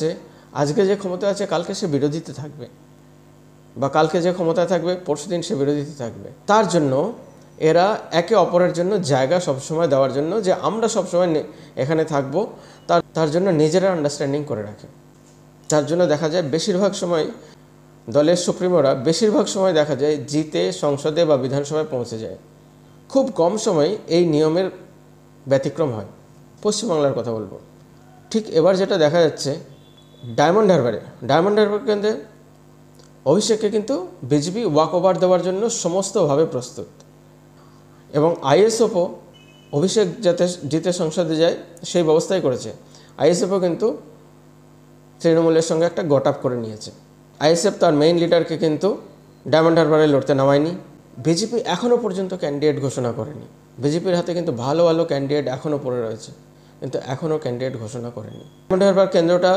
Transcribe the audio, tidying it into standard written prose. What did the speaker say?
যে আজকে যে ক্ষমতা আছে কালকে সে বিরোধীতে থাকবে, বা কালকে যে ক্ষমতায় থাকবে পরশুদিন সে বিরোধীতে থাকবে। তার জন্য এরা একে অপরের জন্য জায়গা সবসময় দেওয়ার জন্য যে আমরা সবসময় এখানে থাকব, তার জন্য নিজেরা আন্ডারস্ট্যান্ডিং করে রাখে। তার জন্য দেখা যায় বেশিরভাগ সময় দলের সুপ্রিমোরা বেশিরভাগ সময় দেখা যায় জিতে সংসদে বা বিধানসভায় পৌঁছে যায়। খুব কম সময় এই নিয়মের ব্যতিক্রম হয়। পশ্চিমবাংলার কথা বলবো, ঠিক এবার যেটা দেখা যাচ্ছে ডায়মন্ড হারবার কেন্দ্রে অভিষেককে কিন্তু বিজেপি ওয়াক ওভার দেওয়ার জন্য সমস্তভাবে প্রস্তুত, এবং আইএসএফও অভিষেক যাতে জিতে সংসদে যায় সেই ব্যবস্থাই করেছে। আইএসএফও কিন্তু তৃণমূলের সঙ্গে একটা গট আপ করে নিয়েছে। আইএসএফ তার মেইন লিডারকে কিন্তু ডায়মন্ড হারবারে লড়তে নামায়নি। বিজেপি এখনও পর্যন্ত ক্যান্ডিডেট ঘোষণা করেনি। বিজেপির হাতে কিন্তু ভালো ভালো ক্যান্ডিডেট এখনও পড়ে রয়েছে, কিন্তু এখনও ক্যান্ডিডেট ঘোষণা করেনি। ডায়মন্ড হারবার কেন্দ্রটা